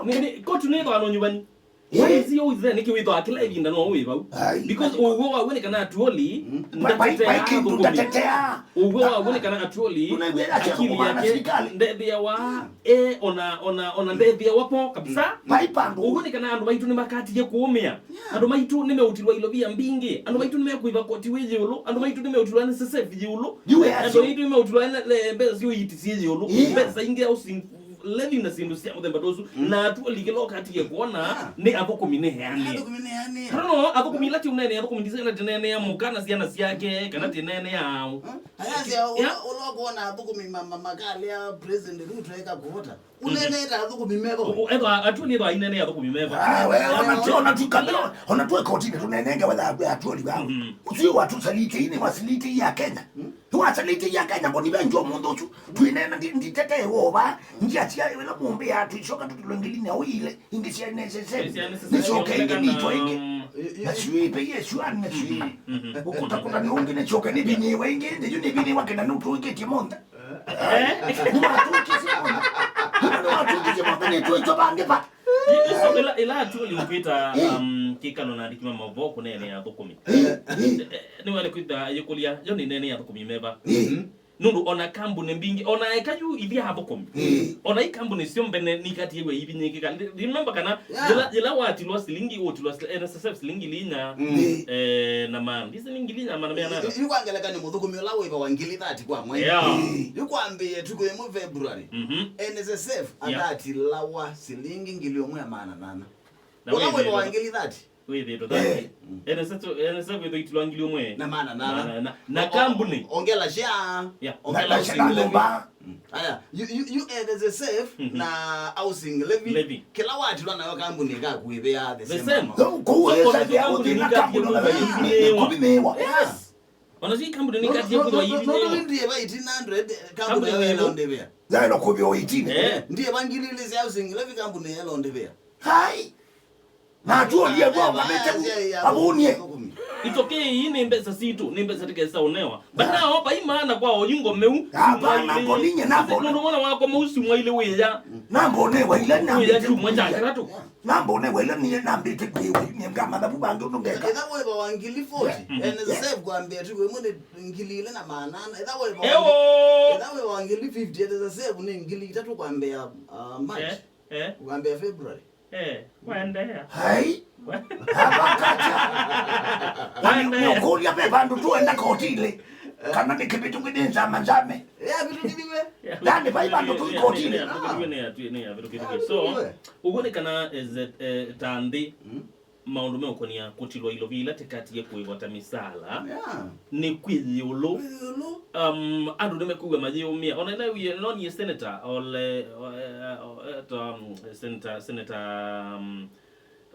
ni ko tunetho ano nyubani Wezi yo then ki witho akila ivinda no we bau because ugo wa wone kana atuoli ndatetea ugo wa wone kana atuoli akili yake ndethia wa ona ndethia wapo kabisa ugo ni kana andu baitu ni makati ye kuumia andu baitu ni meutilwa ilo bia mbingi andu baitu ni mekuiva koti weje ulo andu baitu ni meutilwa ni SSF je ulo andu baitu ni meutilwa le mbeza yo yitisi je ulo mbeza ingia usi living na sindu sia muthemba dozu na atuoligelo kati ye kuona ni athukumi heani no athukumi lati unene athukumi ndizena tenene ya mukana ciana ciake kana tenene yao ayasia ulokuona athukumi makali ya president Ruto eka kuhota unene ta athukumi meko eto atuoli eto inene athukumi meko ona tukamelo ona tuwe kotini tunenenge wala atuoli wao usio watu salite ine wasilite ya Kenya tuwasalite ya Kenya mboni banjo mundu tu tuinena nditete woba njiatia wala mumbe ya tuishoka tutulengilini au ile indisia necessary nisoke ni toinge nasui pe yesu anasui ukuta ni ungi ne choke ni bini wenge ndio ni bini wake na nutu ike kimonda ila atuoli ukita kikano na dikima mavoko nene ya thukumi ni wale kuita yukulia yo ni nene ya thukumi meba nundu ona kambuni mbingi ona ekaju ivia hathukumi ona ikambuni sio mbene nikati yewe ivi nyikika remember kana jela wati lo silingi oti lo NSSF silingi linya na man disi lingi linya mana mena yukwangela ni muthukumi lawo iva wangili 30 kwa mwezi yukwambie tuko mu February NSSF adati lawa silingi ngilio mwe maana nana lawo iva wangili 30 wewe ndo dai NSSF wewe itulangilio mwe na maana nana na kambuni ongela sha ongela sha aya you NSSF na housing levy kila watu lwana yo kambuni ka kuibea the same kuweza ya udina kambuni kubimewa yes onazi kambuni ni kati yako hivi no ndiye ba 1800 kambuni yelo ndebea zaino kubyo 18 ndiye bangilile za housing levy kambuni yelo ndebea hai na atuoli ya kwa mete abunie itokee ine mbesa situ ni mbesa tikesa onewa bana hopa imana kwa oyungo meu hapana ngoninye napo ndo mwana wako mausi mwa ile weya nambo ne wa ile na weya tu mwacha karatu nambo ne wa ile ni nambe tekwe ni ngama na bubange ndongeka eda wewe wangili 40 NSSF kwambia tu wewe mune ngilile na manana eda wewe wangili 50 NSSF ni ngili 3 kwambia March kwambia February waendea hai abakacha wani ukulia bebandu tuenda kotile kana nikibitu kidinza manzame bitu kidiwe dani baibandu tu kotile ne vitu kidiwe so ugone kana tandi maundu me ukonia kutilwa ilo vila tekati ye kuigota misala ni kwiyulo andu ne mekuga majiumia ona ila we non ye senator ole senator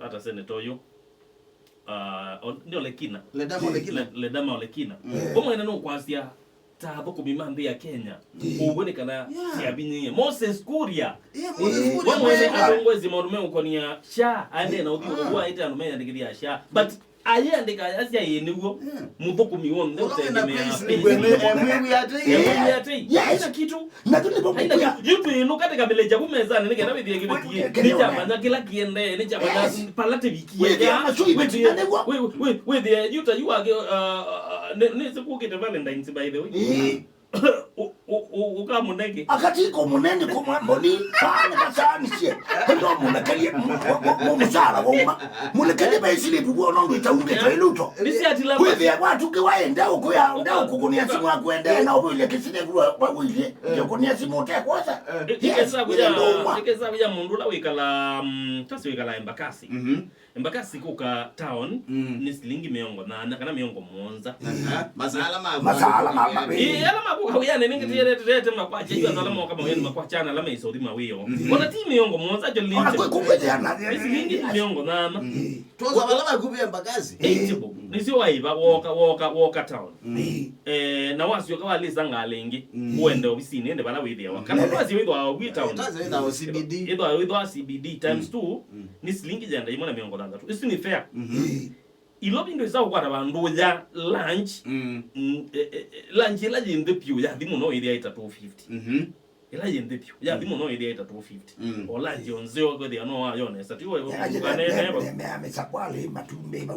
ata senator yo ndio ledama olekina bomo ina no kwasia tabo kumimambe ya Kenya ubone kana siabinye Moses Kuria Moses adongwezi maundu me ukonia sha ande na uthio kwa ite anu me ndikiria sha but aye andika asia yeneguo muthukumi wonde utegemea ina kitu na tulipokuya yutu ino katika village kumeza nene kenda bithie kibetie ni chama kila kiende ni chama palate wiki we the yuta you are ne sekukite Valentine's by the way ukamunenge akatiko munene kumwamboni pana kasanishye ndo munakalie musala woma munakalie baisili bubu nondo itaunge tailuto bisi atila wewe watu kiwaenda ukuya nda ukukunia simu akwenda na ubule kisine kwa wile kukunia simu utekwaza ikesa kuja mundula wikala tasi wikala Embakasi kuka town ni silingi miongo na kana miongo monza masala mabu yani ningetete makwacha hiyo salama kama yenu makwacha na lama isodi mawiyo ona ti miongo monza jo linje silingi miongo nana toza balama kubia Embakasi etibo nisio waiba walk town na wasi yoka waliza ngalengi uende obisini ende bala withia wakana wasi withwa wi town taza CBD withwa CBD times 2 ni silingi jenda imona miongo nanga tu isi ni fair ilobi ndo isa ukwata bandu ya lunch lunch la jinde pio ya dimu no area ita 250 ila yendepyo ya thimo no ile ita 250 ola jonzeo kwa dia no ayone sa tiwe ne amesakwale matumbe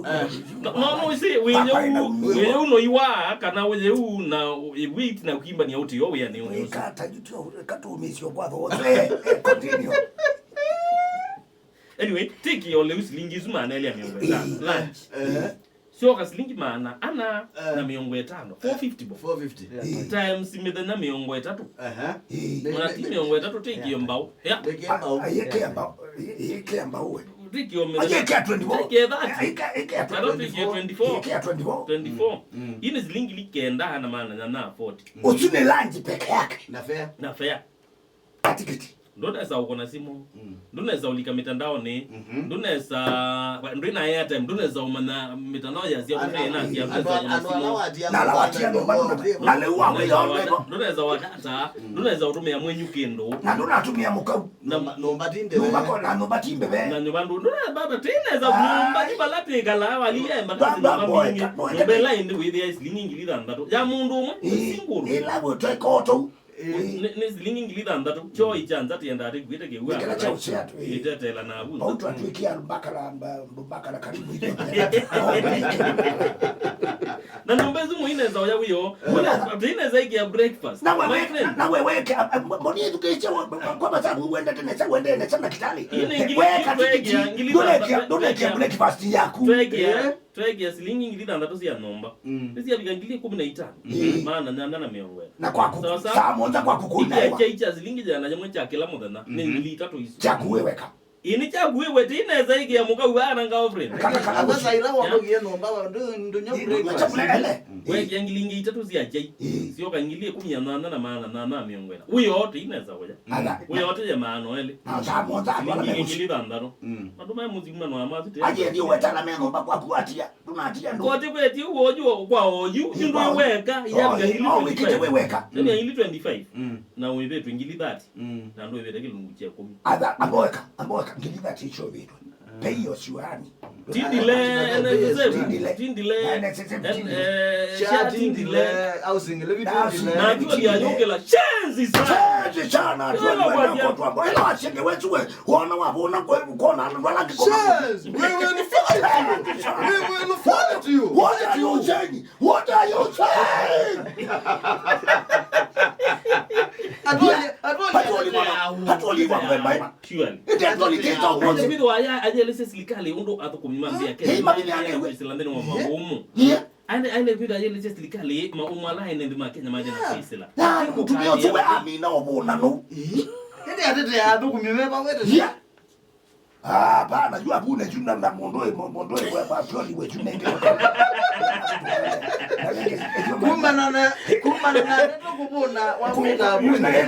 no isi wenye uno iwa kana wenye na wheat na kuimba ni auti yo ya ni kata juto katumisio kwa thoze continue. Anyway, take your shilingi zumana ile ya 500 lunch. Sio ka shilingi maana ana na 500 450 bo 450 times midha na 300 na 300 take your mbao ya yeke mbao take your midha yeke 24 yeke 24 ini shilingi likenda na maana na 40 usune lunch peke yake na fair tiketi ndoneza uko na simu ndoneza ulika mitandao ni ndoneza ndina airtime ndoneza umana mitandao ya zia kwa na zia na lawati na lewa wewe ndoneza wadata ndoneza utumia mwenyu kendo na ndonatumia mukau nombatinde na nombatimbe be na nyobandu ndona baba tineza nyumba balate kala waliye mbaka bela indi with the slinging ngilida ndato ya mundu umwe singuru ila bote koto ne zilingi ngilida ndato cho ichanza tienda ati gwite gewa kila cha usiatu itetela na abu auto atuikia mbakala karibu hiyo na nombezu muineza oya wiyo tineza iki ya breakfast na wewe mboni education kwa sababu uende tena sasa uende na sana kitali weka ngilida breakfast yako twege shilingi ngilida ndato sia nomba sisi yabigangilie 15 maana nyanda na miongo na kwa saa moja kwa kukunda icha shilingi jana nyamwe cha kila muthana ni ngilita to isu cha kuweka ini cha kuwewe tineza iki ya muka uana ngao friend kaka saira wadogie nomba ndo breakfast wewe yangilingi 3 sia jai sio kangilie 18 na maana na miongo uyo yote inaweza ngoja uyo yote ya maana ile saa moja wala ngilida ndaro maduma muzima no amazi te aje ndio wetana meno kwa kuatia tunatia ndo kote kweti uoju kwa oju ndio weka yaga hili wikite weweka ndio hili 25 na wewe twingili 30 na ndio wewe kilungu cha 10 ada amboeka ngilida ticho vitu peyo siwani tindile au singile vitu na tu ya yoke la chenzi sana tu kwa ila wachenge wetu wana wabona kwa kona ndwala kikoma wewe ni fight you what are you saying Atoli wa mbaya surely atoli kito wote bido aya ajelese serikali undo atukumimambia Kenya Iceland wa magumu ane bido ajelese serikali maumala ine ndima Kenya maje na Iceland kutumia tuwe amina obona no ende atete atukumimeba wete bana jua bune juna na mondoe kwa patroli wetu nende kumana na tukubona wameta bune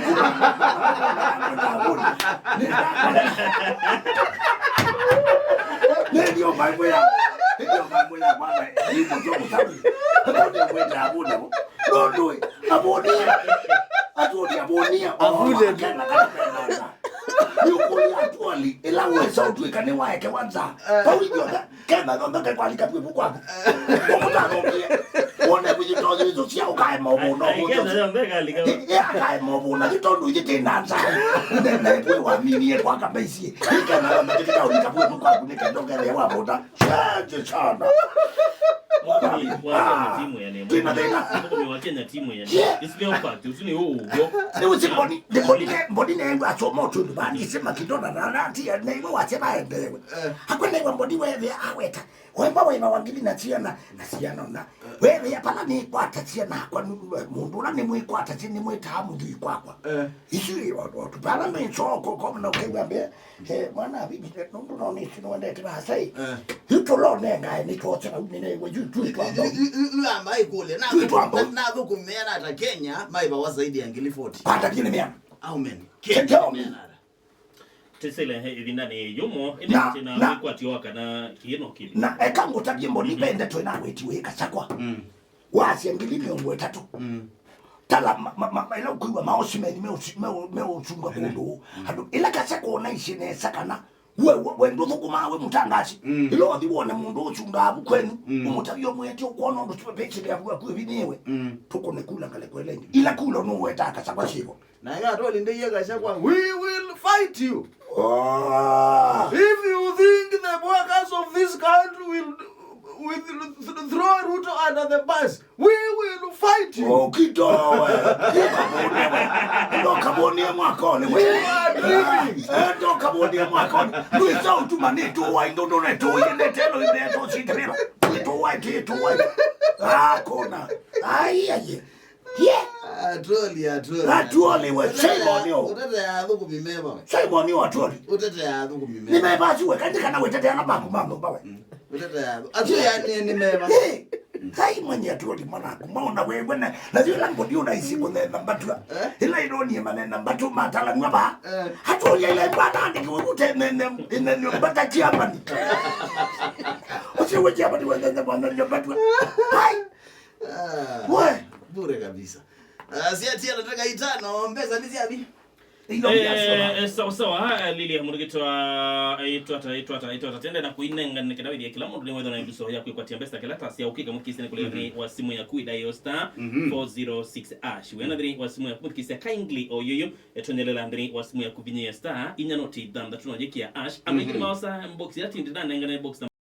ndio mambo ya bana hiyo ndio mtabu ndio kwenda abuna ndio abonia yuko atwali ila uweza utwikane wake wanza paulijoda kama ndo kwa likapu kwako ukutanokia one kujitoa hizo sia ukae mabono kae mabono kitondu jitenanza na kwa wamini kwa kabisa ikana ndo kikao likapu kwako nikadongele waboda sana wa timu ya nemo ndio wa Kenya timu ya isio fact usini huo ni usiponi bodi nengo achomoto bani sema kidona na nati ya nengo wachema endewe hakwenda bodi wewe aweta wewe wangili na tiana na siana na wewe hapana ni kwa tatia na kwa mundu na ni mwiko atati ni mwitamu ndio kwakwa isi watu bana mchoko kama na ukiambia mwana bibi ndo no ni sino ndete basai yuto lo nenga ni tocha ni nengo tu ambaye kule na dokumena hata Kenya maiba wa zaidi ya ngili 40 hata kile mia au men Kenya tesele ndani yomo na kwa tioka na kieno kile na ekango tabimbo libende to na wetu weka chakwa wasi ngili 300 tala ila kuwa maosi me uchunga kondo hadu ila kasa kuona ishine sakana we ndo thukuma we mutangaci ilo thi wona mundu uchunga abu kwenu umutavyo mwetio kuona ndo tupepeche ya kwa kwiniwe tukone kula kale kwelenge ila kula no wetaka sakwa shivo na ngato linde gasha kwa we will fight you. If you think the workers of this country will throw Ruto under the bus, we will fight you. Oh, kidowe. Ndo kabonie mwakoni. You are dreaming. Ndo kabonie mwakoni. Luisa utumani tuwa ndo neto ine telo ine to sitrima. Tuwa. Kona. Ai. Atoli we Simon. Utete ya dhuku mimema. Simon yo atoli. Utete ya dhuku mimema. Nimeba siwe kandika na wetete na baku mambo bawe. Utete ya dhuku. Atu ya nimema. Hai mwenye atoli mwanangu. Maona wewe na lazima lango ndio naisi kwa namba 2. Ila ironi ya namba 2 matala ngaba. Atoli ile bana ndiki ute ne mbata chiamani. Usiwe chiamani wewe namba 2. Hai. Wewe bure kabisa. Siati anataka itano mbeza nizi abi. Sawa Lilia murigitwa itwa tenda na kuinenga nikadawidi kila mundu niwetho na ibiso ya kwikwatia mbesa kila tasi ya ukika mukisene kule wa simu ya kuida yo star 406 ash wena ndiri wa simu ya kumukisia kindly oyoyo etonyelela ndiri wa simu ya kuvinyia star inya noti dam that tunajekia ash amengiri mawasa box ya tindi na ngane box